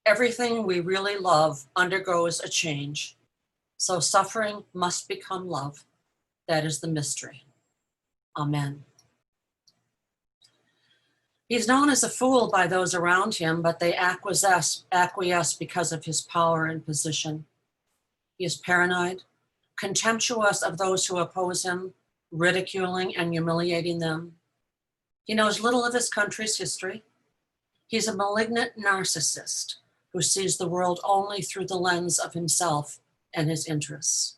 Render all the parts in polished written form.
Everything we really love undergoes a change, so suffering must become love. That is the mystery. Amen. He's known as a fool by those around him, but they acquiesce because of his power and position. He is paranoid, contemptuous of those who oppose him, ridiculing and humiliating them. He knows little of his country's history. He's a malignant narcissist who sees the world only through the lens of himself and his interests.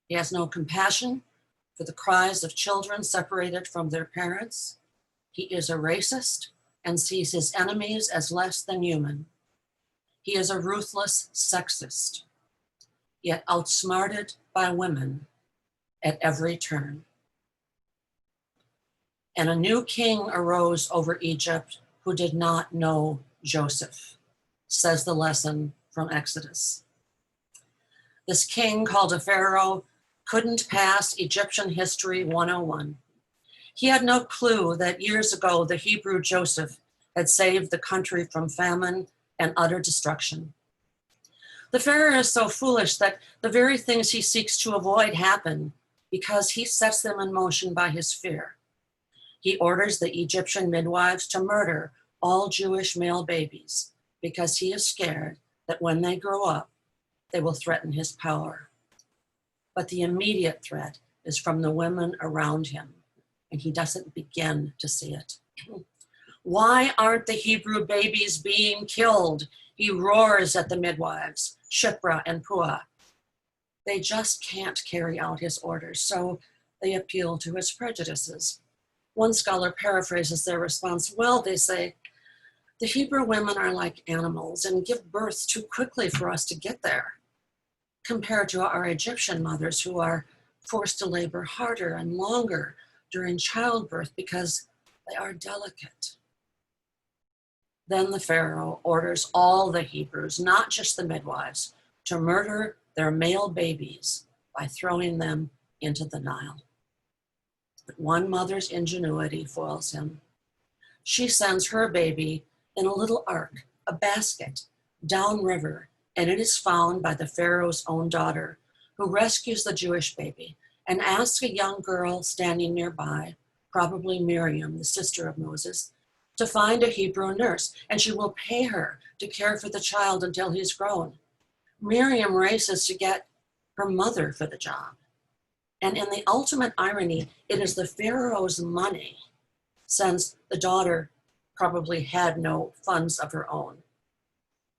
He has no compassion for the cries of children separated from their parents. He is a racist and sees his enemies as less than human. He is a ruthless sexist, yet outsmarted by women at every turn. And a new king arose over Egypt who did not know Joseph, says the lesson from Exodus. This king, called a Pharaoh, couldn't pass Egyptian History 101. He had no clue that years ago the Hebrew Joseph had saved the country from famine and utter destruction. The Pharaoh is so foolish that the very things he seeks to avoid happen because he sets them in motion by his fear. He orders the Egyptian midwives to murder all Jewish male babies because he is scared that when they grow up, they will threaten his power. But the immediate threat is from the women around him, and he doesn't begin to see it. Why aren't the Hebrew babies being killed? He roars at the midwives, Shiphrah and Puah. They just can't carry out his orders, so they appeal to his prejudices. One scholar paraphrases their response, well, they say, the Hebrew women are like animals and give birth too quickly for us to get there, compared to our Egyptian mothers who are forced to labor harder and longer during childbirth because they are delicate. Then the Pharaoh orders all the Hebrews, not just the midwives, to murder their male babies by throwing them into the Nile. But one mother's ingenuity foils him. She sends her baby in a little ark, a basket, downriver, and it is found by the Pharaoh's own daughter, who rescues the Jewish baby and asks a young girl standing nearby, probably Miriam, the sister of Moses, to find a Hebrew nurse, and she will pay her to care for the child until he's grown. Miriam races to get her mother for the job. And in the ultimate irony, it is the Pharaoh's money, since the daughter probably had no funds of her own.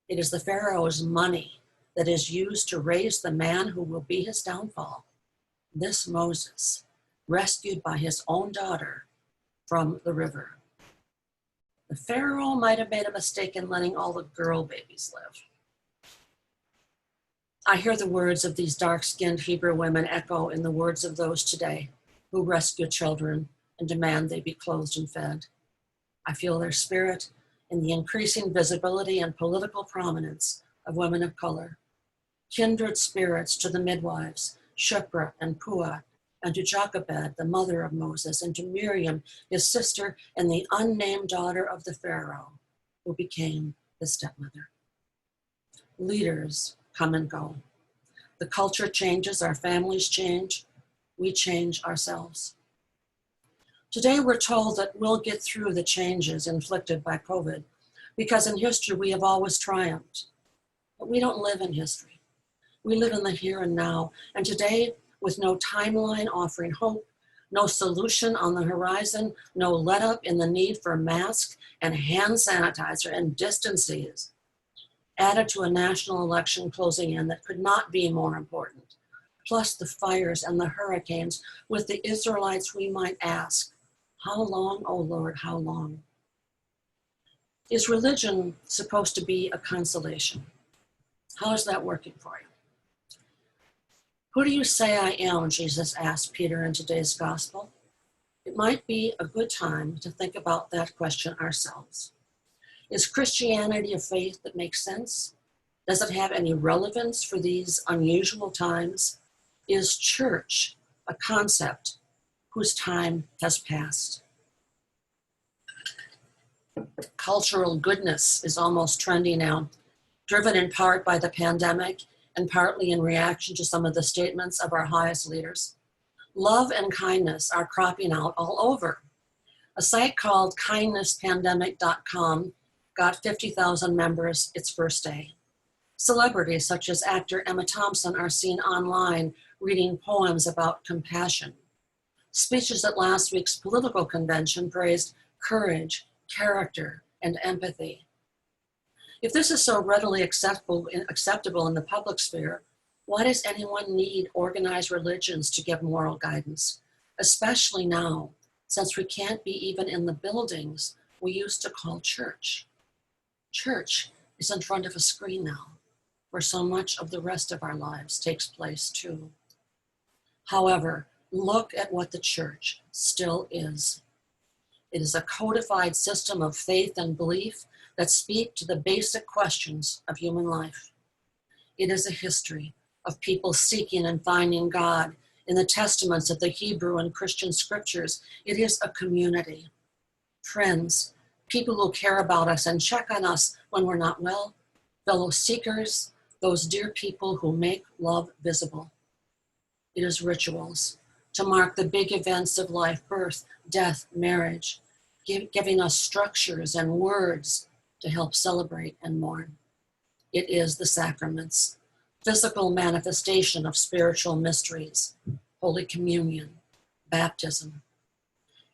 It is the Pharaoh's money that is used to raise the man who will be his downfall, this Moses, rescued by his own daughter from the river. The Pharaoh might have made a mistake in letting all the girl babies live. I hear the words of these dark-skinned Hebrew women echo in the words of those today who rescue children and demand they be clothed and fed. I feel their spirit in the increasing visibility and political prominence of women of color, kindred spirits to the midwives, Shiphrah and Puah, and to Jochebed, the mother of Moses, and to Miriam, his sister, and the unnamed daughter of the Pharaoh, who became his stepmother. Leaders come and go. The culture changes, our families change, we change ourselves. Today we're told that we'll get through the changes inflicted by COVID because in history we have always triumphed. But we don't live in history. We live in the here and now. And today, with no timeline offering hope, no solution on the horizon, no let up in the need for masks and hand sanitizer and distances, added to a national election closing in that could not be more important, plus the fires and the hurricanes, with the Israelites we might ask, how long, O Lord, how long? Is religion supposed to be a consolation? How is that working for you? Who do you say I am? Jesus asked Peter in today's gospel. It might be a good time to think about that question ourselves. Is Christianity a faith that makes sense? Does it have any relevance for these unusual times? Is church a concept whose time has passed? Cultural goodness is almost trendy now. driven in part by the pandemic and partly in reaction to some of the statements of our highest leaders. Love and kindness are cropping out all over. A site called kindnesspandemic.com got 50,000 members its first day. Celebrities such as actor Emma Thompson are seen online reading poems about compassion. Speeches at last week's political convention praised courage, character, and empathy. If this is so readily acceptable in the public sphere, why does anyone need organized religions to give moral guidance, especially now, since we can't be even in the buildings we used to call church? Church is in front of a screen now, where so much of the rest of our lives takes place too. However, look at what the church still is. It is a codified system of faith and belief that speak to the basic questions of human life. It is a history of people seeking and finding God in the testaments of the Hebrew and Christian scriptures. It is a community. Friends, people who care about us and check on us when we're not well, fellow seekers, those dear people who make love visible. It is rituals to mark the big events of life, birth, death, marriage, giving us structures and words to help celebrate and mourn. It is the sacraments, physical manifestation of spiritual mysteries, Holy Communion, baptism.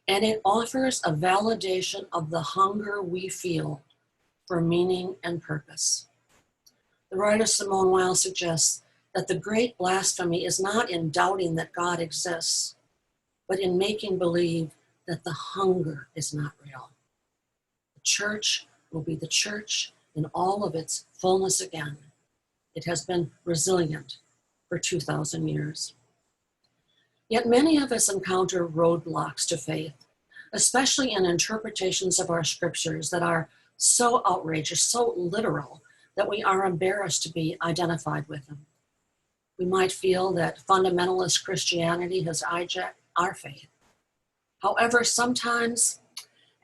And it offers a validation of the hunger we feel for meaning and purpose. The writer Simone Weil suggests that the great blasphemy is not in doubting that God exists, but in making believe that the hunger is not real. The church will be the church in all of its fullness again. It has been resilient for 2,000 years. Yet many of us encounter roadblocks to faith, especially in interpretations of our scriptures that are so outrageous, so literal, that we are embarrassed to be identified with them. We might feel that fundamentalist Christianity has hijacked our faith. However, sometimes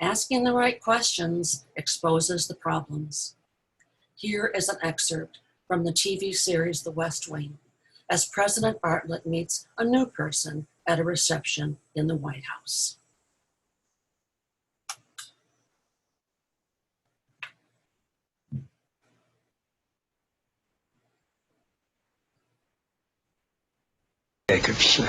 asking the right questions exposes the problems. Here is an excerpt from the TV series The West Wing, as President Bartlet meets a new person at a reception in the White House. Jacobs,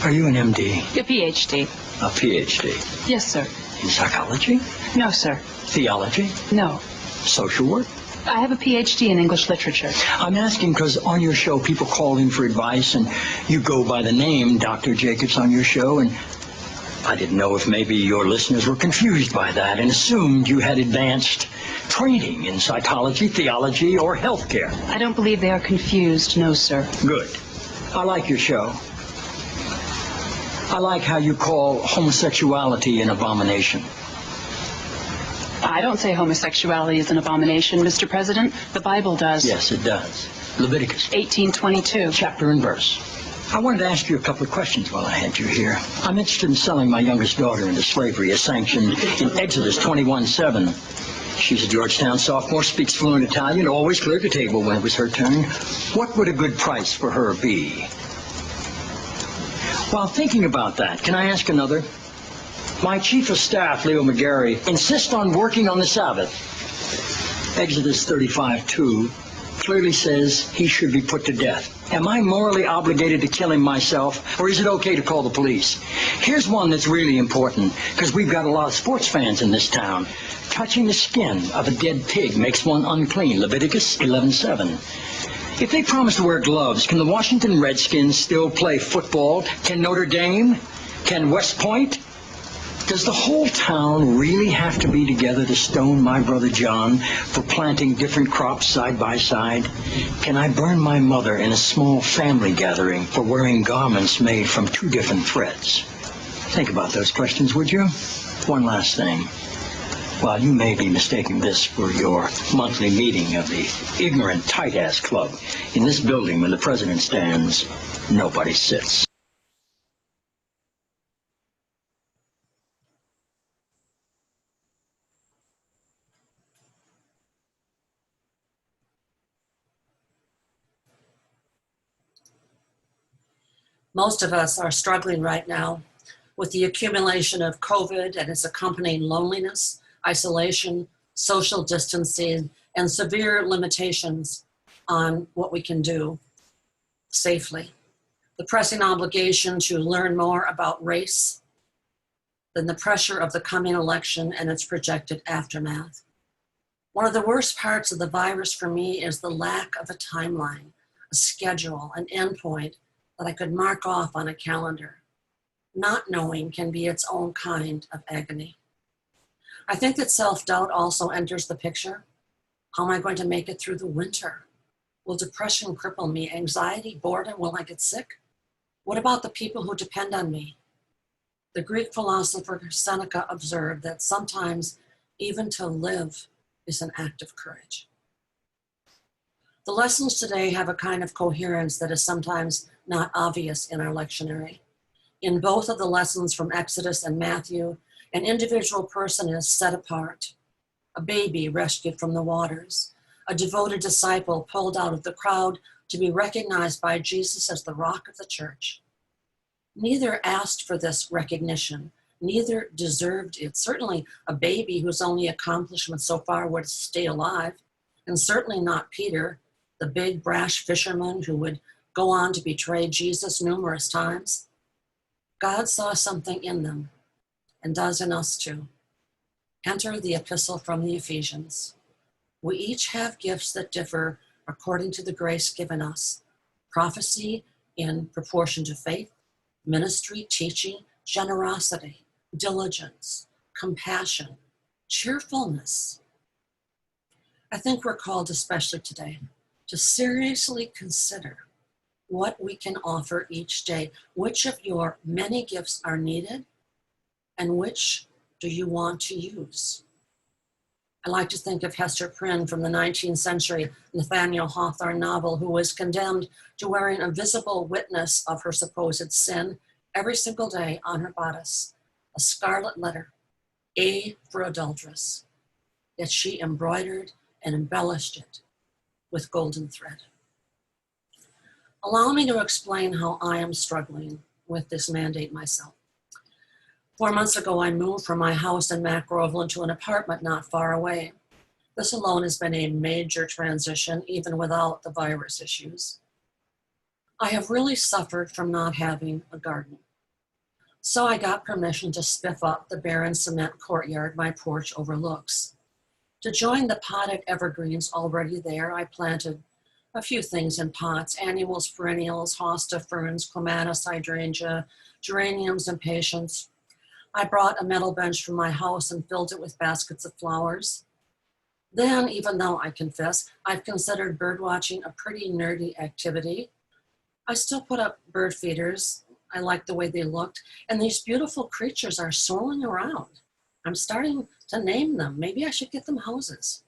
are you an MD? A PhD. A PhD? Yes, sir. In psychology? No, sir. Theology? No. Social work? I have a PhD in English literature. I'm asking because on your show people call in for advice and you go by the name Dr. Jacobs on your show, and I didn't know if maybe your listeners were confused by that and assumed you had advanced training in psychology, theology, or healthcare. I don't believe they are confused, no, sir. Good. I like your show. I like how you call homosexuality an abomination. I don't say homosexuality is an abomination, Mr. President. The Bible does. Yes, it does. Leviticus 18:22. chapter and verse. I wanted to ask you a couple of questions while I had you here. I'm interested in selling my youngest daughter into slavery as sanctioned in Exodus 21:7. She's a Georgetown sophomore, speaks fluent Italian, always cleared the table when it was her turn. What would a good price for her be? While thinking about that, can I ask another? My chief of staff, Leo McGarry, insists on working on the Sabbath. Exodus 35:2 clearly says he should be put to death. Am I morally obligated to kill him myself, or is it okay to call the police? Here's one that's really important, because we've got a lot of sports fans in this town. Touching the skin of a dead pig makes one unclean, Leviticus 11:7. If they promise to wear gloves, can the Washington Redskins still play football? Can Notre Dame? Can West Point? Does the whole town really have to be together to stone my brother John for planting different crops side by side? Can I burn my mother in a small family gathering for wearing garments made from two different threads? Think about those questions, would you? One last thing. While you may be mistaking this for your monthly meeting of the ignorant tight-ass club, in this building when the president stands, nobody sits. Most of us are struggling right now with the accumulation of COVID and its accompanying loneliness, isolation, social distancing, and severe limitations on what we can do safely. The pressing obligation to learn more about race, then the pressure of the coming election and its projected aftermath. One of the worst parts of the virus for me is the lack of a timeline, a schedule, an endpoint that I could mark off on a calendar. Not knowing can be its own kind of agony. I think that self-doubt also enters the picture. How am I going to make it through the winter? Will depression cripple me? Anxiety, boredom, will I get sick? What about the people who depend on me? The Greek philosopher Seneca observed that sometimes even to live is an act of courage. The lessons today have a kind of coherence that is sometimes not obvious in our lectionary. In both of the lessons from Exodus and Matthew, an individual person is set apart, a baby rescued from the waters, a devoted disciple pulled out of the crowd to be recognized by Jesus as the rock of the church. Neither asked for this recognition, neither deserved it. Certainly a baby whose only accomplishment so far was to stay alive, and certainly not Peter, the big brash fisherman who would go on to betray Jesus numerous times. God saw something in them, and does in us too. Enter the epistle from the Ephesians. We each have gifts that differ according to the grace given us. Prophecy in proportion to faith, ministry, teaching, generosity, diligence, compassion, cheerfulness. I think we're called, especially today, to seriously consider what we can offer each day. Which of your many gifts are needed, and which do you want to use? I like to think of Hester Prynne from the 19th century Nathaniel Hawthorne novel, who was condemned to wearing a visible witness of her supposed sin every single day on her bodice, a scarlet letter, A for adulteress, yet she embroidered and embellished it with golden thread. Allow me to explain how I am struggling with this mandate myself. 4 months ago, I moved from my house in Mac Groveland to an apartment not far away. This alone has been a major transition, even without the virus issues. I have really suffered from not having a garden. So I got permission to spiff up the barren cement courtyard my porch overlooks. To join the potted evergreens already there, I planted a few things in pots: annuals, perennials, hosta ferns, clematis, hydrangea, geraniums, impatiens. I brought a metal bench from my house and filled it with baskets of flowers. Then, even though I confess I've considered bird watching a pretty nerdy activity, I still put up bird feeders. I like the way they looked, and these beautiful creatures are swirling around. I'm starting to name them. Maybe I should get them houses.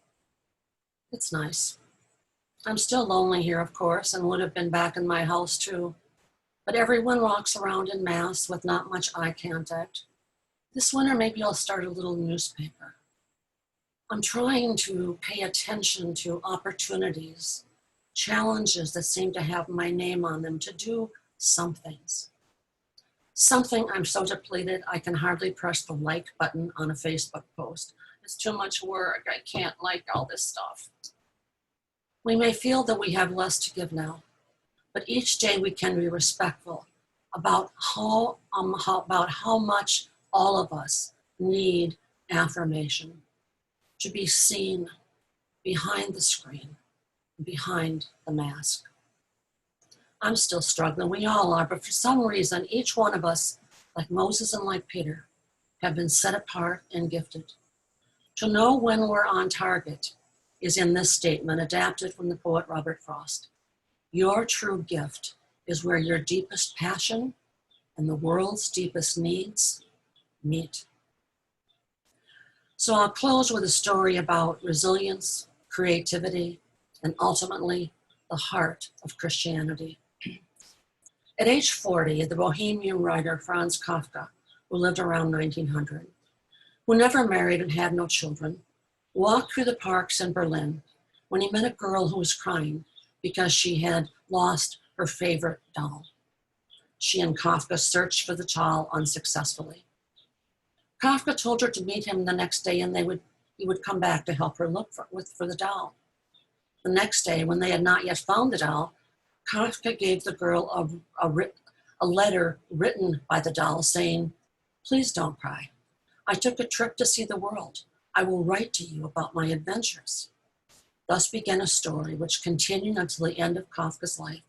It's nice. I'm still lonely here, of course, and would have been back in my house too. But everyone walks around in masks with not much eye contact. This winter, maybe I'll start a little newspaper. I'm trying to pay attention to opportunities, challenges that seem to have my name on them, to do some things. Something I'm so depleted I can hardly press the like button on a Facebook post. It's too much work. I can't like all this stuff. We may feel that we have less to give now, but each day we can be respectful about how much all of us need affirmation, to be seen behind the screen, behind the mask. I'm still struggling, we all are, but for some reason, each one of us, like Moses and like Peter, have been set apart and gifted. To know when we're on target is in this statement, adapted from the poet Robert Frost. Your true gift is where your deepest passion and the world's deepest needs meet. So I'll close with a story about resilience, creativity, and ultimately the heart of Christianity. At age 40, the Bohemian writer Franz Kafka, who lived around 1900, who never married and had no children, walked through the parks in Berlin when he met a girl who was crying because she had lost her favorite doll. she and Kafka searched for the doll unsuccessfully. Kafka told her to meet him the next day and he would come back to help her look for the doll. The next day, when they had not yet found the doll, Kafka gave the girl a letter written by the doll saying, "Please don't cry. I took a trip to see the world. I will write to you about my adventures." Thus began a story which continued until the end of Kafka's life.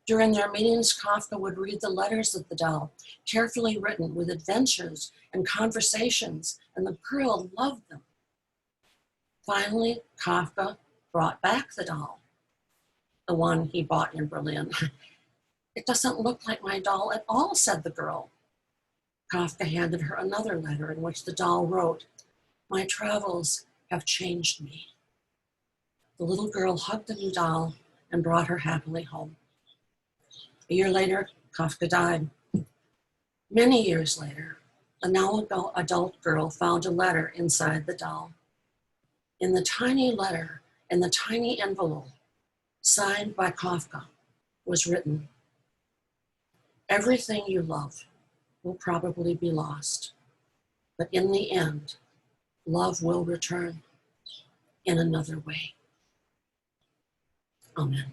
During their meetings, Kafka would read the letters of the doll, carefully written with adventures and conversations, and the girl loved them. Finally, Kafka brought back the doll, the one he bought in Berlin. "It doesn't look like my doll at all," said the girl. Kafka handed her another letter in which the doll wrote, "My travels have changed me." The little girl hugged the new doll and brought her happily home. A year later, Kafka died. Many years later, a now adult girl found a letter inside the doll. In the tiny letter, in the tiny envelope, signed by Kafka, was written, "Everything you love will probably be lost, but in the end, love will return in another way." Amen.